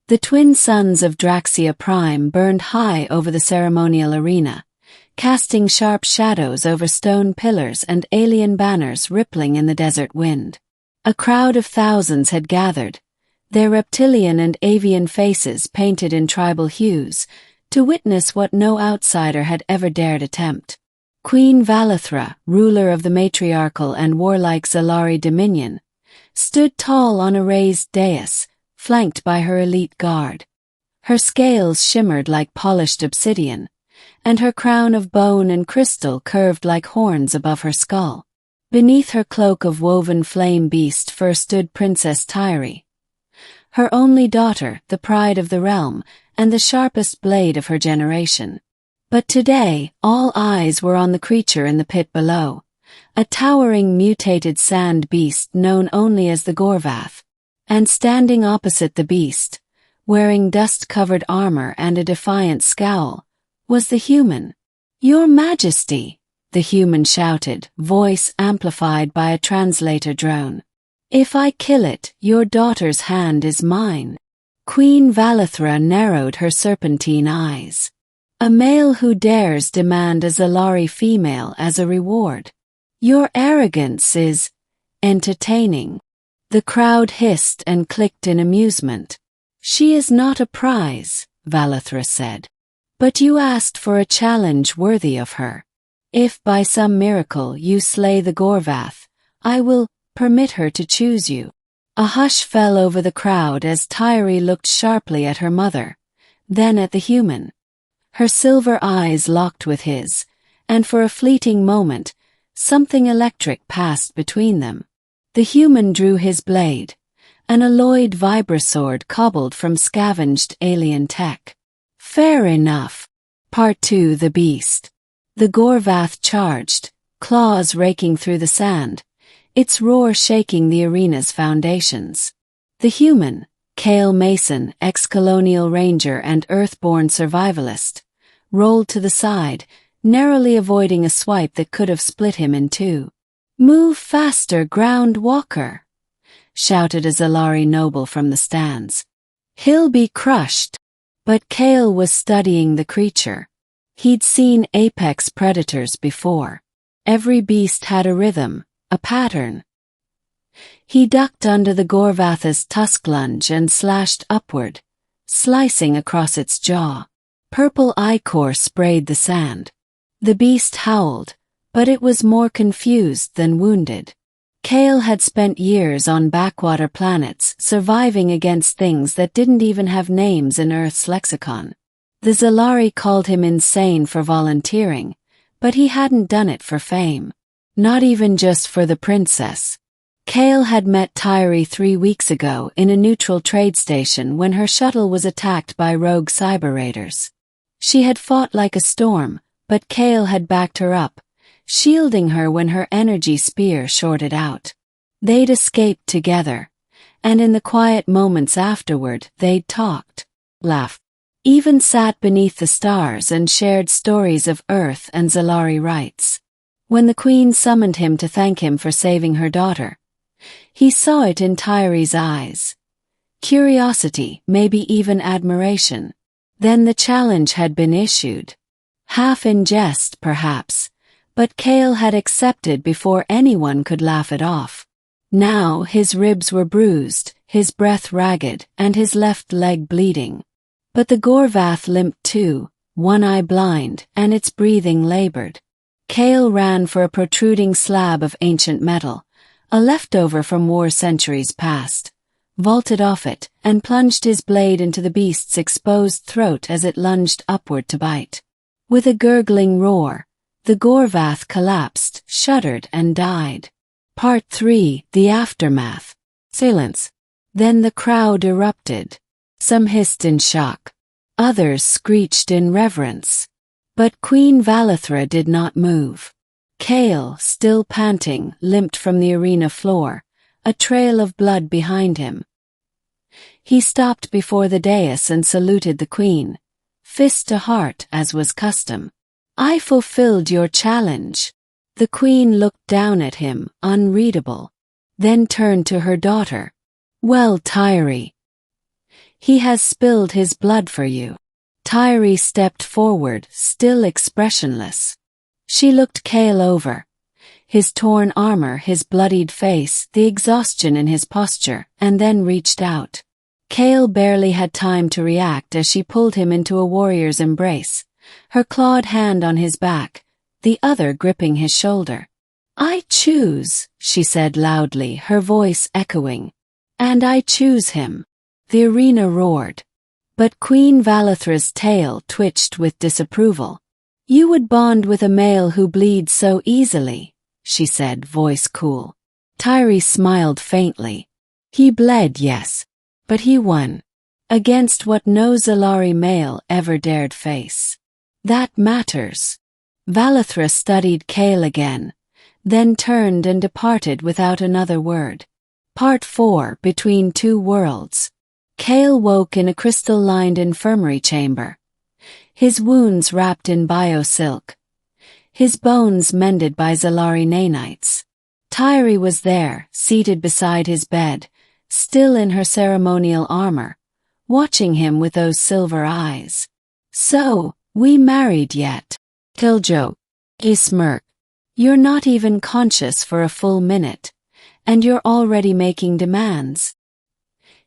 The twin suns of Draxia Prime burned high over the ceremonial arena, casting sharp shadows over stone pillars and alien banners rippling in the desert wind. A crowd of thousands had gathered, their reptilian and avian faces painted in tribal hues, to witness what no outsider had ever dared attempt. Queen Valithra, ruler of the matriarchal and warlike Zalari dominion, stood tall on a raised dais, flanked by her elite guard. Her scales shimmered like polished obsidian, and her crown of bone and crystal curved like horns above her skull. Beneath her cloak of woven flame beast fur stood Princess Tyri, her only daughter, the pride of the realm, and the sharpest blade of her generation. But today, all eyes were on the creature in the pit below, a towering mutated sand beast known only as the Gorvath. And standing opposite the beast, wearing dust-covered armor and a defiant scowl, was the human. "Your Majesty," the human shouted, voice amplified by a translator drone. "If I kill it, your daughter's hand is mine." Queen Valithra narrowed her serpentine eyes. "A male who dares demand a Zalari female as a reward. Your arrogance is entertaining." The crowd hissed and clicked in amusement. "She is not a prize," Valithra said. "But you asked for a challenge worthy of her. If by some miracle you slay the Gorvath, I will permit her to choose you." A hush fell over the crowd as Tyri looked sharply at her mother, then at the human. Her silver eyes locked with his, and for a fleeting moment, something electric passed between them. The human drew his blade, an alloyed vibrasword cobbled from scavenged alien tech. "Fair enough." Part 2. The Beast. The Gorvath charged, claws raking through the sand, its roar shaking the arena's foundations. The human, Kale Mason, ex-colonial ranger and earthborn survivalist, rolled to the side, narrowly avoiding a swipe that could have split him in two. "Move faster, ground walker," shouted a Zalari noble from the stands. "He'll be crushed." But Kale was studying the creature. He'd seen apex predators before. Every beast had a rhythm, a pattern. He ducked under the Gorvath's tusk lunge and slashed upward, slicing across its jaw. Purple ichor sprayed the sand. The beast howled, but it was more confused than wounded. Kale had spent years on backwater planets surviving against things that didn't even have names in Earth's lexicon. The Zalari called him insane for volunteering, but he hadn't done it for fame. Not even just for the princess. Kale had met Tyri 3 weeks ago in a neutral trade station when her shuttle was attacked by rogue cyber raiders. She had fought like a storm, but Kale had backed her up, shielding her when her energy spear shorted out. They'd escaped together, and in the quiet moments afterward they'd talked, laughed, even sat beneath the stars and shared stories of Earth and Zalari rights. When the Queen summoned him to thank him for saving her daughter, he saw it in Tyri's eyes. Curiosity, maybe even admiration. Then the challenge had been issued. Half in jest, perhaps, but Kale had accepted before anyone could laugh it off. Now his ribs were bruised, his breath ragged, and his left leg bleeding. But the Gorvath limped too, one eye blind, and its breathing labored. Kale ran for a protruding slab of ancient metal, a leftover from war centuries past, vaulted off it, and plunged his blade into the beast's exposed throat as it lunged upward to bite. With a gurgling roar, the Gorvath collapsed, shuddered, and died. Part 3. The Aftermath. Silence. Then the crowd erupted. Some hissed in shock. Others screeched in reverence. But Queen Valithra did not move. Kale, still panting, limped from the arena floor, a trail of blood behind him. He stopped before the dais and saluted the Queen, fist to heart as was custom. "I fulfilled your challenge." The Queen looked down at him, unreadable, then turned to her daughter. "Well, Tyri." He has spilled his blood for you. Tyri stepped forward, still expressionless. She looked Kale over. His torn armor, his bloodied face, the exhaustion in his posture, and then reached out. Kale barely had time to react as she pulled him into a warrior's embrace, her clawed hand on his back, the other gripping his shoulder. "I choose," she said loudly, her voice echoing. "And I choose him." The arena roared. But Queen Valithra's tail twitched with disapproval. "You would bond with a male who bleeds so easily," she said, voice cool. Tyri smiled faintly. "He bled, yes. But he won. Against what no Zalari male ever dared face. That matters." Valithra studied Kale again, then turned and departed without another word. Part 4, Between Two Worlds. Kale woke in a crystal-lined infirmary chamber. His wounds wrapped in bio-silk. His bones mended by Zalari nanites. Tyri was there, seated beside his bed, still in her ceremonial armor, watching him with those silver eyes. "So, we married yet?" Kale joked. He smirked. "You're not even conscious for a full minute, and you're already making demands."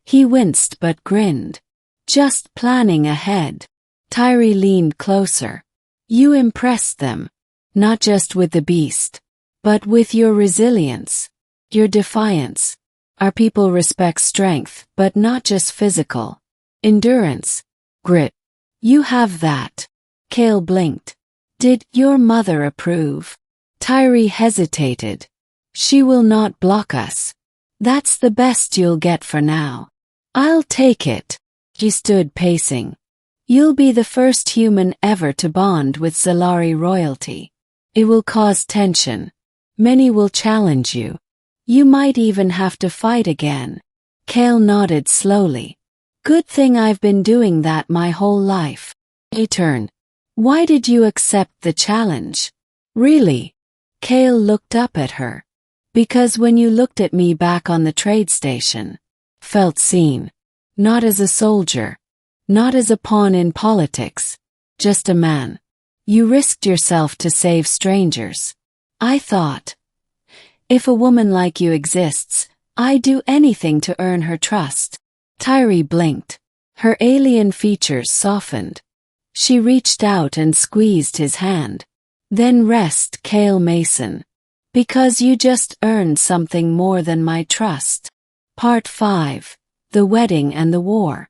He winced but grinned. "Just planning ahead." Tyri leaned closer. "You impressed them, not just with the beast, but with your resilience, your defiance. Our people respect strength, but not just physical. Endurance, grit. You have that." Kale blinked. "Did your mother approve?" Tyri hesitated. "She will not block us. That's the best you'll get for now." "I'll take it." She stood pacing. "You'll be the first human ever to bond with Zalari royalty. It will cause tension. Many will challenge you. You might even have to fight again." Kale nodded slowly. "Good thing I've been doing that my whole life." He turned. "Why did you accept the challenge?" "Really?" Kale looked up at her. "Because when you looked at me back on the trade station, felt seen. Not as a soldier. Not as a pawn in politics. Just a man. You risked yourself to save strangers. I thought, if a woman like you exists, I'd do anything to earn her trust." Tyri blinked. Her alien features softened. She reached out and squeezed his hand. "Then rest, Kale Mason. Because you just earned something more than my trust." Part 5. The Wedding and the War.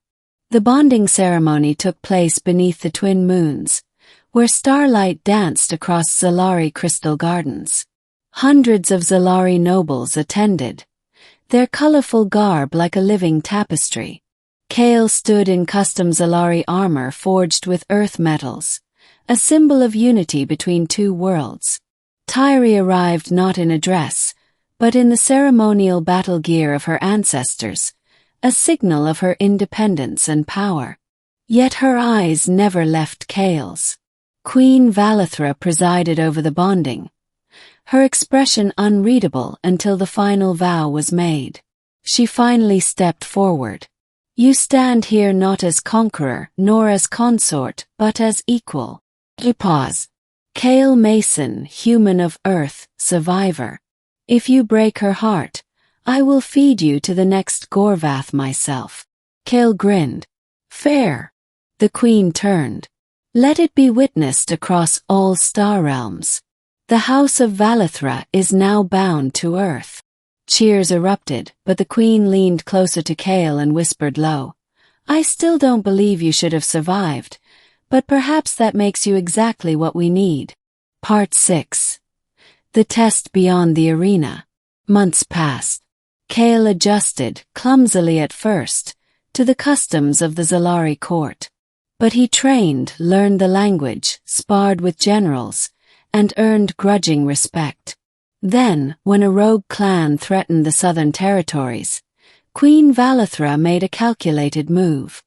The bonding ceremony took place beneath the twin moons, where starlight danced across Zalari crystal gardens. Hundreds of Zalari nobles attended, their colorful garb like a living tapestry. Kale stood in custom Zalari armor forged with earth metals, a symbol of unity between two worlds. Tyri arrived not in a dress, but in the ceremonial battle gear of her ancestors, a signal of her independence and power. Yet her eyes never left Kale's. Queen Valithra presided over the bonding, her expression unreadable until the final vow was made. She finally stepped forward. "You stand here not as conqueror nor as consort, but as equal." He paused. "Kale Mason, human of Earth, survivor. If you break her heart, I will feed you to the next Gorvath myself." Kale grinned. "Fair." The queen turned. "Let it be witnessed across all star realms. The House of Valithra is now bound to Earth." Cheers erupted, but the queen leaned closer to Kale and whispered low, "I still don't believe you should have survived, but perhaps that makes you exactly what we need." Part 6. The Test Beyond the Arena. Months passed. Kale adjusted, clumsily at first, to the customs of the Zalari court. But he trained, learned the language, sparred with generals, and earned grudging respect. Then, when a rogue clan threatened the southern territories, Queen Valithra made a calculated move.